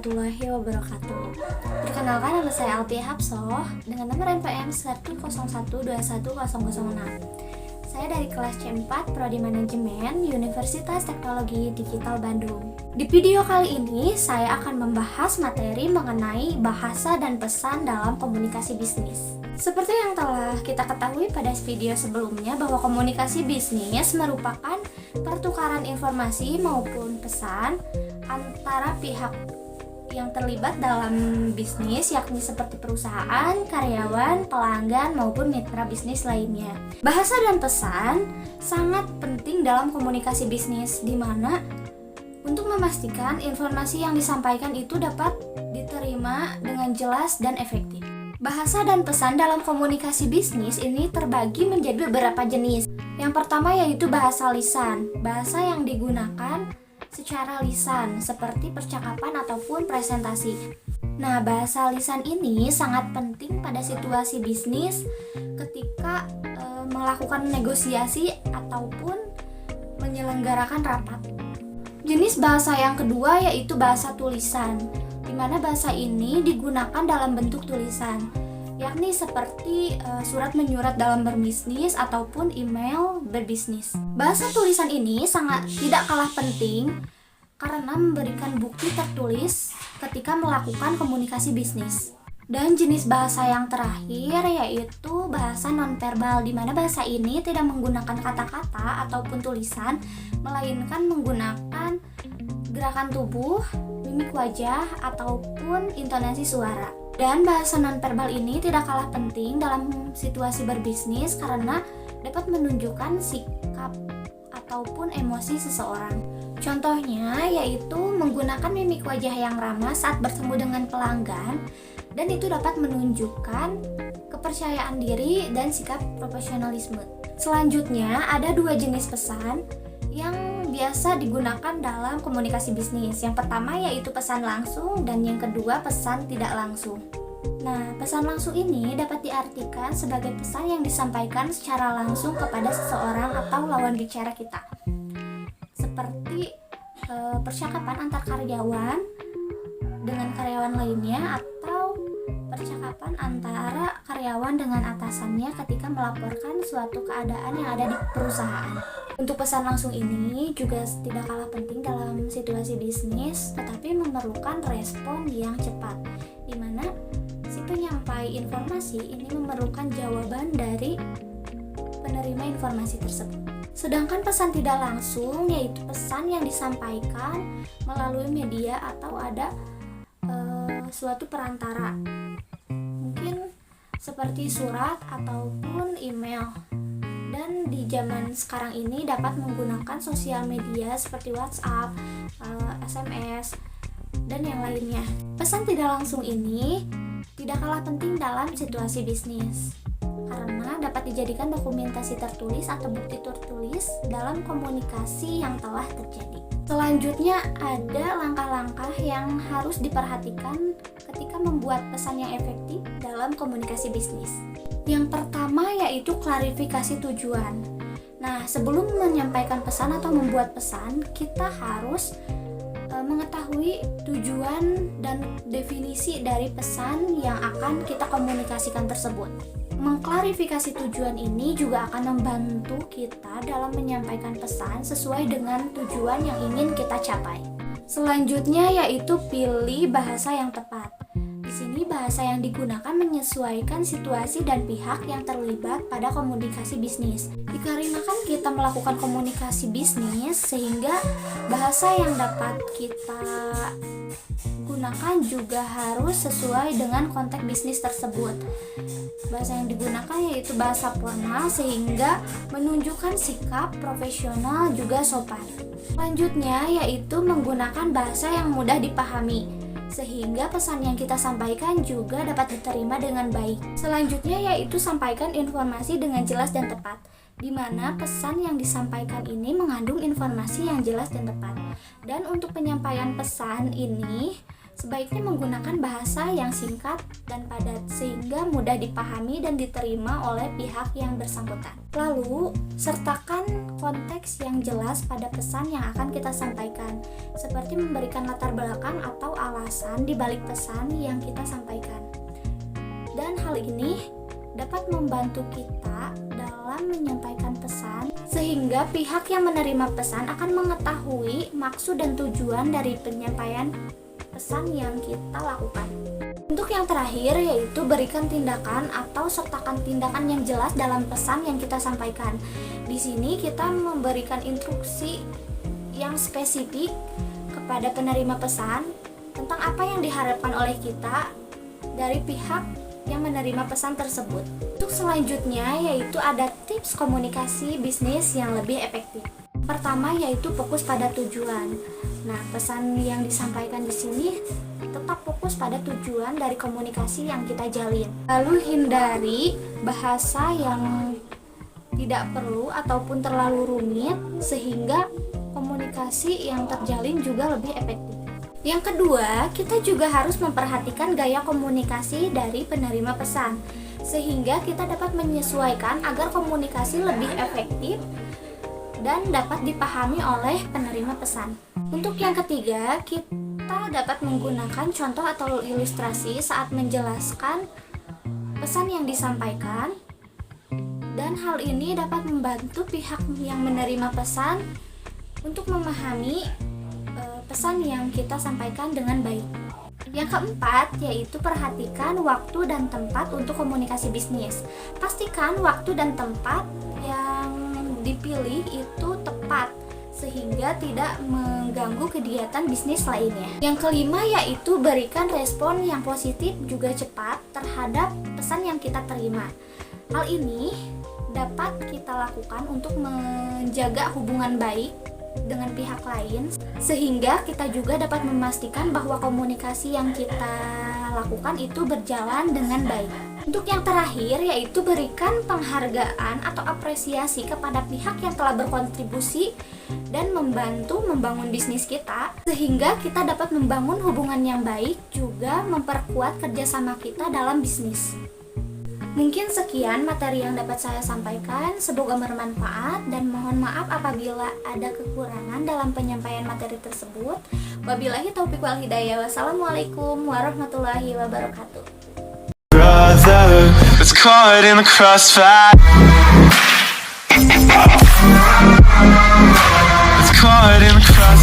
warahmatullahi wabarakatuh. Perkenalkan, nama saya Alpia Hapsoh dengan nomor NPM 101211006. Saya dari kelas C4 Prodi Manajemen Universitas Teknologi Digital Bandung. Di video kali ini saya akan membahas materi mengenai bahasa dan pesan dalam komunikasi bisnis. Seperti yang telah kita ketahui pada video sebelumnya bahwa komunikasi bisnis merupakan pertukaran informasi maupun pesan antara pihak yang terlibat dalam bisnis, yakni seperti perusahaan, karyawan, pelanggan, maupun mitra bisnis lainnya. Bahasa dan pesan sangat penting dalam komunikasi bisnis, di mana untuk memastikan informasi yang disampaikan itu dapat diterima dengan jelas dan efektif. Bahasa dan pesan dalam komunikasi bisnis ini terbagi menjadi beberapa jenis. Yang pertama yaitu bahasa lisan, bahasa yang digunakan secara lisan seperti percakapan ataupun presentasi. Nah, bahasa lisan ini sangat penting pada situasi bisnis ketika melakukan negosiasi ataupun menyelenggarakan rapat. Jenis bahasa yang kedua yaitu bahasa tulisan, di mana bahasa ini digunakan dalam bentuk tulisan, yakni seperti surat menyurat dalam berbisnis ataupun email berbisnis. Bahasa tulisan ini sangat tidak kalah penting karena memberikan bukti tertulis ketika melakukan komunikasi bisnis. Dan jenis bahasa yang terakhir yaitu bahasa nonverbal, di mana bahasa ini tidak menggunakan kata-kata ataupun tulisan, melainkan menggunakan gerakan tubuh, mimik wajah, ataupun intonasi suara. Dan bahasa nonverbal ini tidak kalah penting dalam situasi berbisnis karena dapat menunjukkan sikap ataupun emosi seseorang. Contohnya yaitu menggunakan mimik wajah yang ramah saat bertemu dengan pelanggan, dan itu dapat menunjukkan kepercayaan diri dan sikap profesionalisme. Selanjutnya ada dua jenis pesan yang biasa digunakan dalam komunikasi bisnis. Yang pertama yaitu pesan langsung dan yang kedua pesan tidak langsung. Nah, pesan langsung ini dapat diartikan sebagai pesan yang disampaikan secara langsung kepada seseorang atau lawan bicara kita. Seperti percakapan antar karyawan dengan karyawan lainnya atau percakapan antara karyawan dengan atasannya ketika melaporkan suatu keadaan yang ada di perusahaan. Untuk pesan langsung ini juga tidak kalah penting dalam situasi bisnis, tetapi memerlukan respon yang cepat, di mana si penyampai informasi ini memerlukan jawaban dari penerima informasi tersebut. Sedangkan pesan tidak langsung yaitu pesan yang disampaikan melalui media atau ada suatu perantara, mungkin seperti surat ataupun email. Dan di zaman sekarang ini dapat menggunakan sosial media seperti WhatsApp, SMS, dan yang lainnya. Pesan tidak langsung ini tidak kalah penting dalam situasi bisnis karena dapat dijadikan dokumentasi tertulis atau bukti tertulis dalam komunikasi yang telah terjadi. Selanjutnya ada langkah-langkah yang harus diperhatikan ketika membuat pesan yang efektif dalam komunikasi bisnis. Yang pertama yaitu klarifikasi tujuan. Nah, sebelum menyampaikan pesan atau membuat pesan, kita harus mengetahui tujuan dan definisi dari pesan yang akan kita komunikasikan tersebut. Mengklarifikasi tujuan ini juga akan membantu kita dalam menyampaikan pesan sesuai dengan tujuan yang ingin kita capai. Selanjutnya yaitu pilih bahasa yang tepat. Di sini bahasa yang digunakan menyesuaikan situasi dan pihak yang terlibat pada komunikasi bisnis. Dikarenakan kita melakukan komunikasi bisnis, sehingga bahasa yang dapat kita gunakan juga harus sesuai dengan konteks bisnis tersebut. Bahasa yang digunakan yaitu bahasa formal sehingga menunjukkan sikap profesional juga sopan. Selanjutnya yaitu menggunakan bahasa yang mudah dipahami, sehingga pesan yang kita sampaikan juga dapat diterima dengan baik. Selanjutnya yaitu sampaikan informasi dengan jelas dan tepat, di mana pesan yang disampaikan ini mengandung informasi yang jelas dan tepat. Dan untuk penyampaian pesan ini sebaiknya menggunakan bahasa yang singkat dan padat sehingga mudah dipahami dan diterima oleh pihak yang bersangkutan. Lalu, sertakan konteks yang jelas pada pesan yang akan kita sampaikan, seperti memberikan latar belakang atau alasan di balik pesan yang kita sampaikan. Dan hal ini dapat membantu kita dalam menyampaikan pesan sehingga pihak yang menerima pesan akan mengetahui maksud dan tujuan dari penyampaian pesan yang kita lakukan. Untuk yang terakhir yaitu berikan tindakan atau sertakan tindakan yang jelas dalam pesan yang kita sampaikan. Di sini kita memberikan instruksi yang spesifik kepada penerima pesan tentang apa yang diharapkan oleh kita dari pihak yang menerima pesan tersebut. Untuk selanjutnya yaitu ada tips komunikasi bisnis yang lebih efektif. Pertama yaitu fokus pada tujuan. Nah, pesan yang disampaikan di sini tetap fokus pada tujuan dari komunikasi yang kita jalin. Lalu hindari bahasa yang tidak perlu ataupun terlalu rumit sehingga komunikasi yang terjalin juga lebih efektif. Yang kedua, kita juga harus memperhatikan gaya komunikasi dari penerima pesan sehingga kita dapat menyesuaikan agar komunikasi lebih efektif dan dapat dipahami oleh penerima pesan. Untuk yang ketiga, kita dapat menggunakan contoh atau ilustrasi saat menjelaskan pesan yang disampaikan, dan hal ini dapat membantu pihak yang menerima pesan untuk memahami pesan yang kita sampaikan dengan baik. Yang keempat yaitu perhatikan waktu dan tempat untuk komunikasi bisnis. Pastikan waktu dan tempat yang dipilih itu tepat sehingga tidak mengganggu kegiatan bisnis lainnya. Yang kelima yaitu berikan respon yang positif juga cepat terhadap pesan yang kita terima. Hal ini dapat kita lakukan untuk menjaga hubungan baik dengan pihak lain sehingga kita juga dapat memastikan bahwa komunikasi yang kita lakukan itu berjalan dengan baik. Untuk yang terakhir yaitu berikan penghargaan atau apresiasi kepada pihak yang telah berkontribusi dan membantu membangun bisnis kita sehingga kita dapat membangun hubungan yang baik juga memperkuat kerjasama kita dalam bisnis. Mungkin sekian materi yang dapat saya sampaikan, semoga bermanfaat dan mohon maaf apabila ada kekurangan dalam penyampaian materi tersebut. Wabillahi taufiq wal hidayah. Wassalamualaikum warahmatullahi wabarakatuh. Brother, it's caught in the crossfire. It's caught in the crossfire.